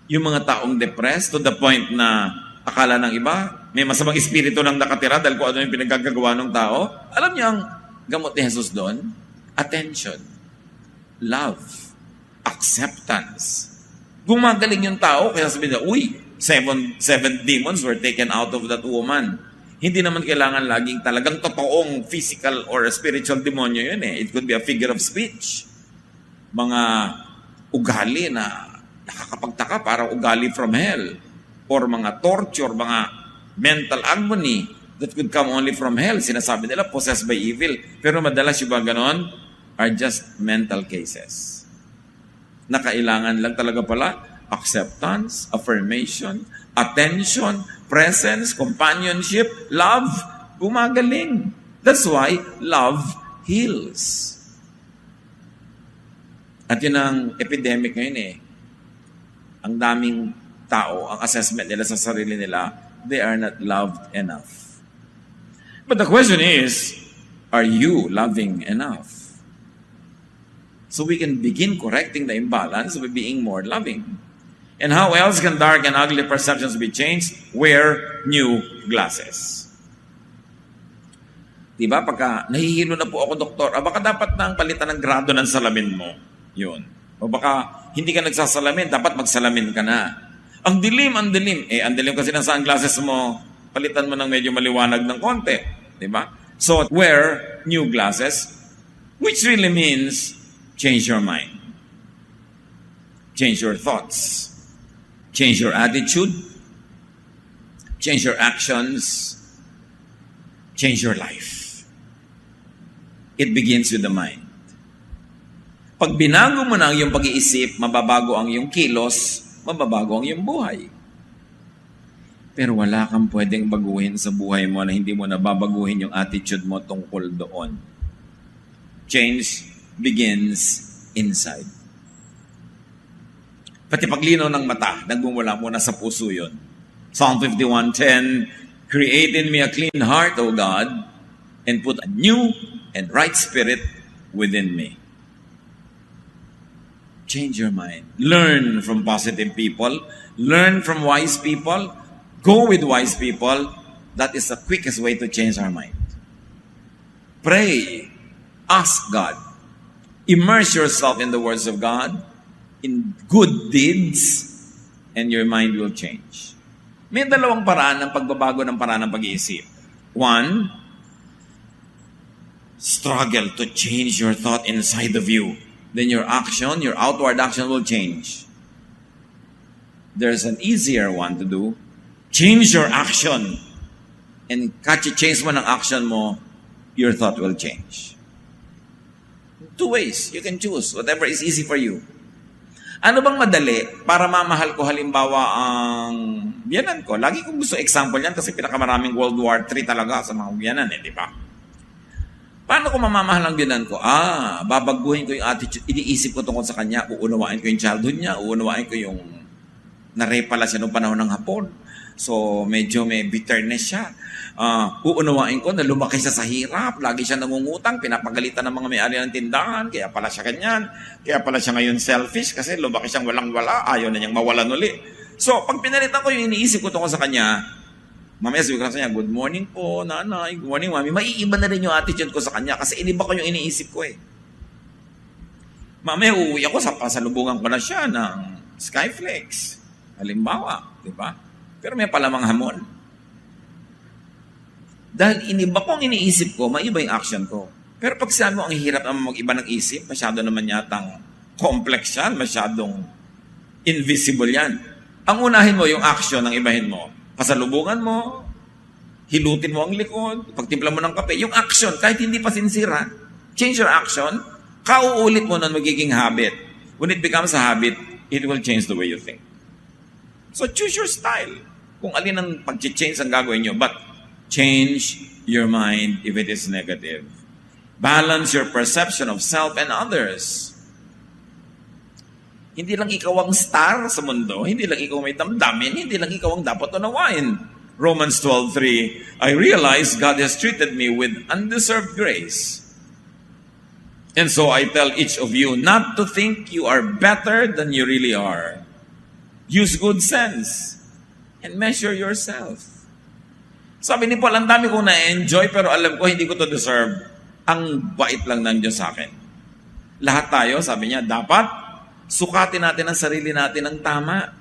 Yung mga taong depressed to the point na akala ng iba, may masamang espiritu nang nakatira dahil kung ano yung pinagagagawa ng tao. Alam niyo ang gamot ni Jesus doon? Attention, love, acceptance. Gumagaling yung tao, kaya sabihin niya, uy, seven demons were taken out of that woman. Hindi naman kailangan laging talagang totoong physical or spiritual demonyo yun eh. It could be a figure of speech. Mga ugali na nakakapagtaka, parang ugali from hell. Or mga torture, mga mental agony that could come only from hell. Sinasabi nila, possessed by evil. Pero madalas yung mga ganon are just mental cases. Na kailangan lang talaga pala acceptance, affirmation, attention, presence, companionship, love, gumagaling. That's why love heals. At yun ang epidemic ngayon eh. Ang daming tao, ang assessment nila sa sarili nila, they are not loved enough. But the question is, are you loving enough? So we can begin correcting the imbalance by being more loving. And how else can dark and ugly perceptions be changed? Wear new glasses. Diba? Pagka nahihilo na po ako, doktor, baka dapat nang palitan ng grado ng salamin mo. Yun. O baka hindi ka nagsasalamin, dapat magsalamin ka na. Ang dilim, ang dilim. Ang dilim kasi ng sunglasses mo, palitan mo ng medyo maliwanag ng konti. Diba? So, wear new glasses, which really means change your mind. Change your thoughts. Change your attitude. Change your actions. Change your life. It begins with the mind. Pag binago mo na ang iyong pag-iisip, mababago ang iyong kilos, mababago ang iyong buhay. Pero wala kang pwedeng baguhin sa buhay mo na hindi mo nababaguhin yung attitude mo tungkol doon. Change begins inside. Pati paglinaw ng mata, nagmumula muna sa puso yun. Psalm 51:10, Create in me a clean heart, O God, and put a new and right spirit within me. Change your mind. Learn from positive people. Learn from wise people. Go with wise people. That is the quickest way to change our mind. Pray. Ask God. Immerse yourself in the words of God, in good deeds, and your mind will change. May dalawang paraan ng pagbabago ng paraan ng pag-iisip. One, struggle to change your thought inside of you. Then your action, your outward action will change. There's an easier one to do. Change your action. And change mo ng action mo, your thought will change. Two ways. You can choose whatever is easy for you. Ano bang madali para mamahal ko halimbawa ang biyanan ko? Lagi kong gusto example yan kasi pinakamaraming World War III talaga sa mga biyanan, di ba? Paano ko mamamahal ang biyanan ko? Babaguhin ko yung attitude. Iniisip ko tungkol sa kanya. Uunawain ko yung childhood niya. Uunawain ko yung na-rape pala siya noong panahon ng Hapon. So, medyo may bitterness siya. Uunawain ko na lumaki siya sa hirap. Lagi siya nangungutang. Pinapagalitan ng mga may-ari ng tindahan. Kaya pala siya ganyan. Kaya pala siya ngayon selfish kasi lumaki siyang walang-wala. Ayaw na niyang mawalan uli. So, pag pinalitan ko yung iniisip ko tungkol sa kanya, mamaya sabi ko sa kanya, good morning po, nanay, good morning, mami. Maiiba na rin yung attitude ko sa kanya kasi iniba ko yung iniisip ko eh. Mamaya uuwi ako, pasalubungan ko na siya ng Skyflex. Halimbawa, di ba? Pero may palamang hamon. Dahil iniba ko ang iniisip ko, maiba yung action ko. Pero pag sabi mo, ang hirap naman mag-iba ng isip, masyado naman yatang complex yan, masyadong invisible yan. Ang unahin mo yung action ng ibahin mo. Pasalubungan mo, hilutin mo ang likod, pagtimpla mo ng kape, yung action, kahit hindi pa sinsira, change your action, kauulit mo na magiging habit. When it becomes a habit, it will change the way you think. So choose your style. Kung alin ang pag-change ang gagawin nyo, but change your mind if it is negative. Balance your perception of self and others. Hindi lang ikaw ang star sa mundo, hindi lang ikaw may damdamin, hindi lang ikaw ang dapat unawain. Romans 12:3, I realize God has treated me with undeserved grace. And so I tell each of you not to think you are better than you really are. Use good sense and measure yourself. Sabi ni Paul, ang dami kong na-enjoy pero alam ko hindi ko to deserve. Ang bait lang ng Diyos sa akin. Lahat tayo, sabi niya, dapat sukatin natin ang sarili natin ng tama.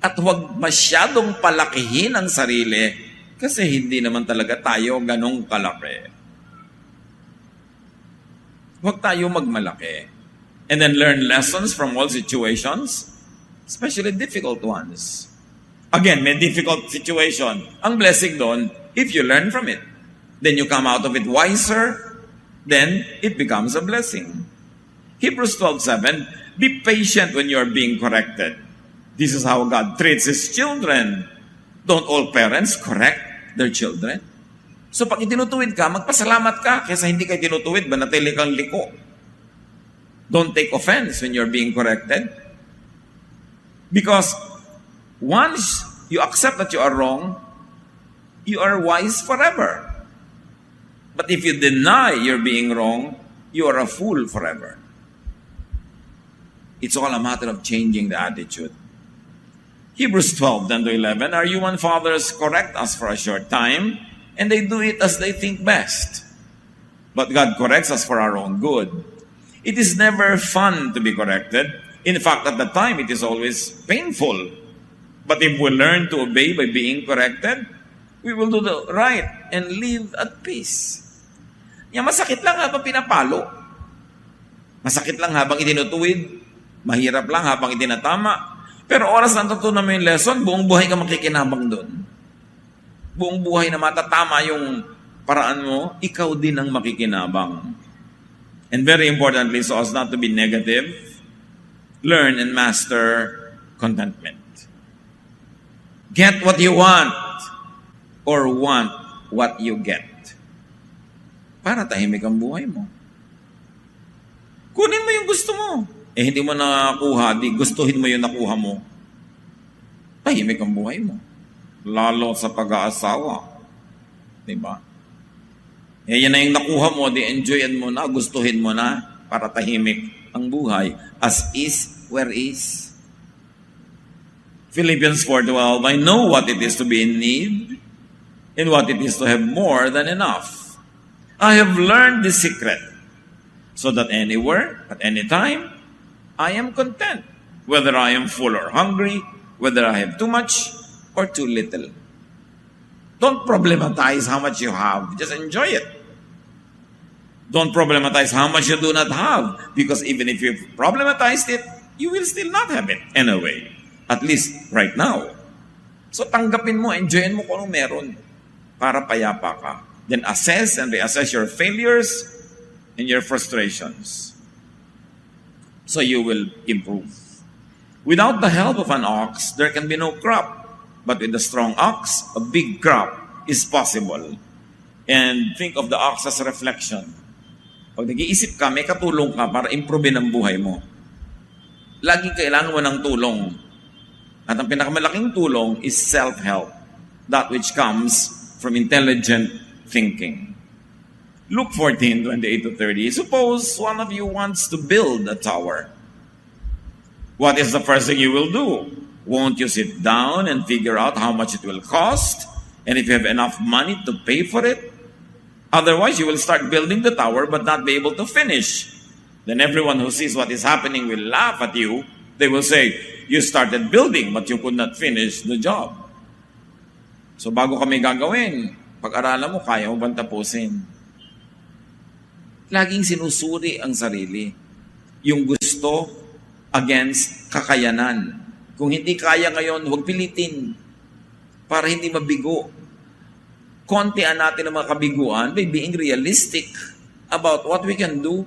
At huwag masyadong palakihin ang sarili kasi hindi naman talaga tayo ganong kalaki. Huwag tayo magmalaki. And then learn lessons from all situations, especially difficult ones. Again, may difficult situation. Ang blessing doon, if you learn from it, then you come out of it wiser, then it becomes a blessing. Hebrews 12:7, be patient when you are being corrected. This is how God treats His children. Don't all parents correct their children? So pag itinutuwid ka, magpasalamat ka kaysa hindi ka itinutuwid, manatili kang liko. Don't take offense when you're being corrected. Because once you accept that you are wrong, you are wise forever. But if you deny you're being wrong, you are a fool forever. It's all a matter of changing the attitude. Hebrews 12:10-11, our human fathers correct us for a short time, and they do it as they think best. But God corrects us for our own good. It is never fun to be corrected. In fact, at the time, it is always painful. But if we learn to obey by being corrected, we will do the right and live at peace. Yan, masakit lang habang pinapalo. Masakit lang habang itinutuwid. Mahirap lang habang itinatama. Pero oras na natutunan mo yung lesson, buong buhay ka makikinabang doon. Buong buhay na matatama yung paraan mo, ikaw din ang makikinabang. And very importantly, so as not to be negative, learn and master contentment. Get what you want or want what you get. Para tahimik ang buhay mo. Kunin mo yung gusto mo. Hindi mo nakuha, di gustuhin mo yung nakuha mo. Tahimik ang buhay mo. Lalo sa pag-aasawa. Diba? Yan na yung nakuha mo, di enjoyin mo na, gustuhin mo na, para tahimik ang buhay. As is, where is. Philippians 4:12, I know what it is to be in need and what it is to have more than enough. I have learned this secret so that anywhere, at any time, I am content, whether I am full or hungry, whether I have too much or too little. Don't problematize how much you have. Just enjoy it. Don't problematize how much you do not have, because even if you've problematized it, you will still not have it anyway. At least right now. So tanggapin mo, enjoyin mo kung anong meron para payapa ka. Then assess and reassess your failures and your frustrations. So you will improve. Without the help of an ox, there can be no crop. But with a strong ox, a big crop is possible. And think of the ox as a reflection. Pag nag-iisip ka, may katulong ka para improve ang buhay mo. Lagi kailangan mo ng tulong. At ang pinakamalaking tulong is self-help. That which comes from intelligent thinking. Luke 14:28-30. Suppose one of you wants to build a tower. What is the first thing you will do? Won't you sit down and figure out how much it will cost? And if you have enough money to pay for it? Otherwise, you will start building the tower but not be able to finish. Then everyone who sees what is happening will laugh at you. They will say, you started building but you could not finish the job. So bago kami gagawin, pag-aralan mo, kaya mo bang tapusin? Laging sinusuri ang sarili. Yung gusto against kakayanan. Kung hindi kaya ngayon, huwag pilitin para hindi mabigo. Kontian natin ang mga kabiguan by being realistic about what we can do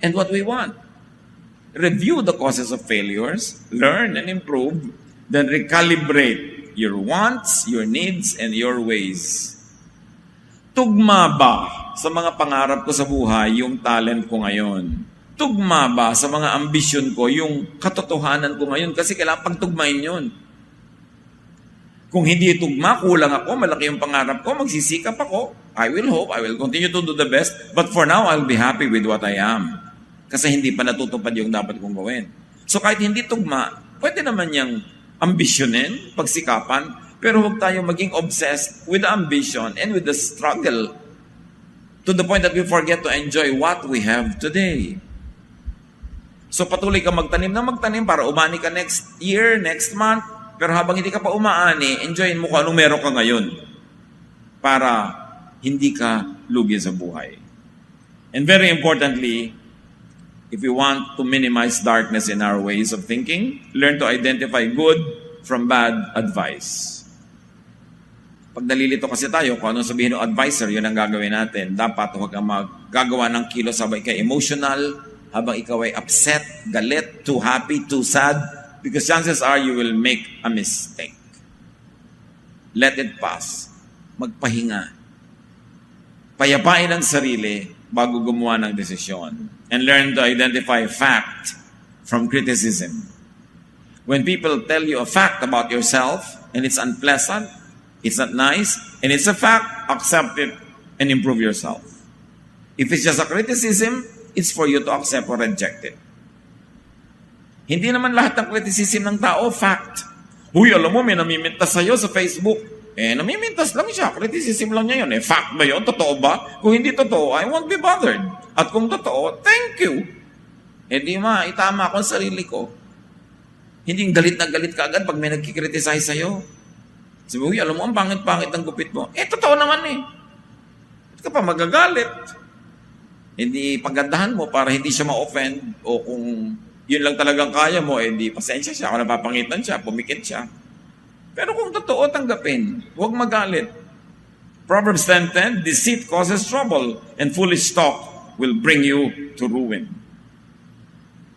and what we want. Review the causes of failures, learn and improve, then recalibrate your wants, your needs, and your ways. Tugma ba sa mga pangarap ko sa buhay yung talent ko ngayon? Tugma ba sa mga ambisyon ko yung katotohanan ko ngayon? Kasi kailangan pagtugmain yun. Kung hindi tugma, kulang ako, malaki yung pangarap ko, magsisikap ako. I will hope, I will continue to do the best, but for now, I'll be happy with what I am. Kasi hindi pa natutupad yung dapat kong gawin. So kahit hindi tugma, pwede naman niyang ambisyonin, pagsikapan, pero huwag tayo maging obsessed with the ambition and with the struggle to the point that we forget to enjoy what we have today. So patuloy ka magtanim na magtanim para umani ka next year, next month, pero habang hindi ka pa umaani, enjoyin mo kung anong meron ka ngayon para hindi ka lugi sa buhay. And very importantly, if you want to minimize darkness in our ways of thinking, learn to identify good from bad advice. Pag nalilito kasi tayo, kung anong sabihin ng advisor, yun ang gagawin natin. Dapat huwag kang maggagawa ng kilos habang ikaw emotional, habang ikaw ay upset, galit, too happy, too sad, because chances are you will make a mistake. Let it pass. Magpahinga. Payapain ang sarili bago gumawa ng desisyon. And learn to identify fact from criticism. When people tell you a fact about yourself and it's unpleasant, it's not nice, and it's a fact, accept it and improve yourself. If it's just a criticism, it's for you to accept or reject it. Hindi naman lahat ng criticism ng tao, fact. Uy, alam mo, may namimintas sa'yo sa Facebook. Namimintas lang siya. Criticism lang niya yun. Fact ba yun? Totoo ba? Kung hindi totoo, I won't be bothered. At kung totoo, thank you. Di itama ko ang sarili ko. Hindi galit na galit ka agad pag may nagkikriticize sa'yo. Sabi, uy, alam mo, ang pangit-pangit ng gupit mo. Totoo naman Ba't ka pa magagalit? Hindi pagandahan mo para hindi siya ma-offend o kung yun lang talagang kaya mo, di pasensya siya. Kung napapangitan siya, pumikit siya. Pero kung totoo, tanggapin. Huwag magalit. Proverbs 10:10, deceit causes trouble, and foolish talk will bring you to ruin.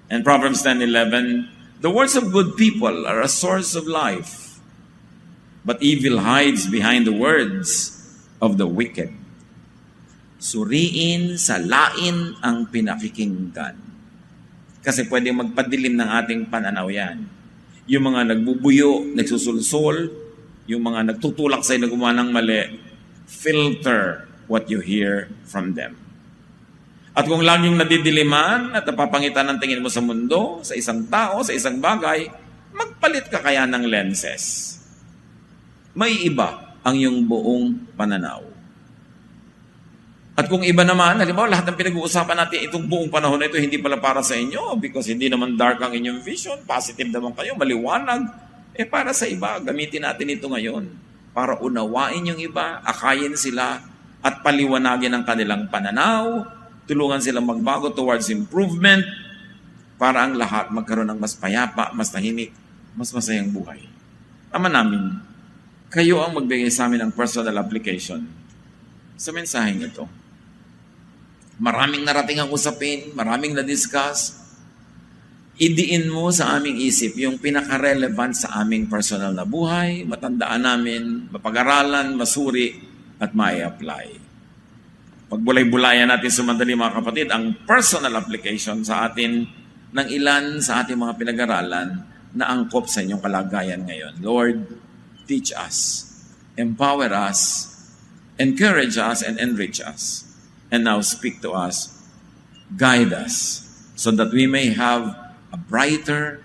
And Proverbs 10:11, the words of good people are a source of life, but evil hides behind the words of the wicked. Suriin, salain ang pinakikinggan. Kasi pwede magpadilim ng ating pananaw yan. Yung mga nagbubuyo, nagsusulsol, yung mga nagtutulak sa'yo na gumawa ng mali, filter what you hear from them. At kung laging nadidiliman at napapangitan ng tingin mo sa mundo, sa isang tao, sa isang bagay, magpalit ka kaya ng lenses. May iba ang iyong buong pananaw. At kung iba naman, halimbawa, lahat ng pinag-uusapan natin itong buong panahon na ito, hindi pala para sa inyo because hindi naman dark ang inyong vision, positive naman kayo, maliwanag. Para sa iba, gamitin natin ito ngayon para unawain yung iba, akayin sila, at paliwanagin ang kanilang pananaw, tulungan silang magbago towards improvement, para ang lahat magkaroon ng mas payapa, mas tahimik, mas masayang buhay. Ama namin, kayo ang magbigay sa amin ng personal application sa mensaheng ito. Maraming narating ang usapin, maraming na-discuss. Idiin mo sa aming isip yung pinaka-relevant sa aming personal na buhay, matandaan namin, mapag-aralan, masuri, at ma-apply. Pagbulay-bulayan natin sumandali mga kapatid, ang personal application sa atin ng ilan sa ating mga pinag-aralan na angkop sa inyong kalagayan ngayon. Lord, teach us, empower us, encourage us, and enrich us. And now speak to us, guide us, so that we may have a brighter,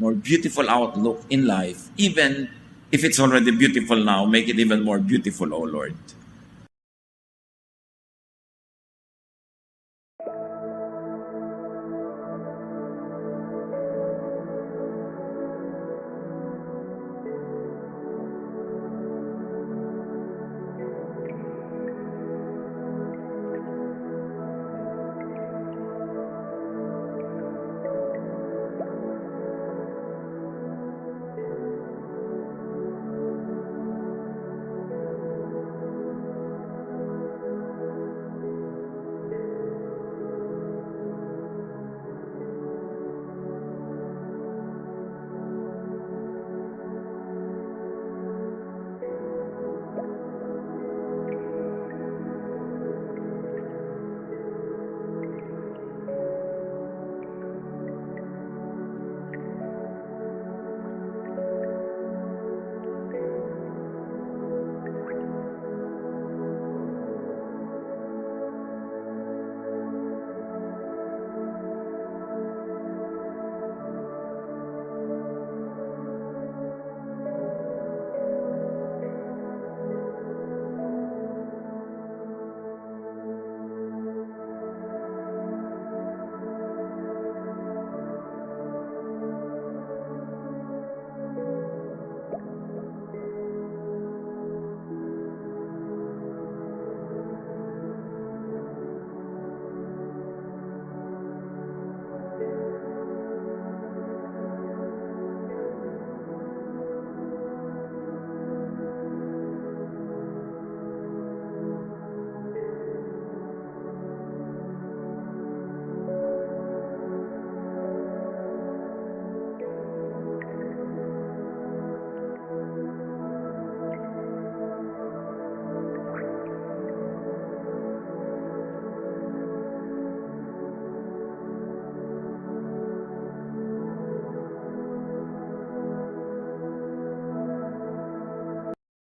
more beautiful outlook in life. Even if it's already beautiful now, make it even more beautiful, O Lord.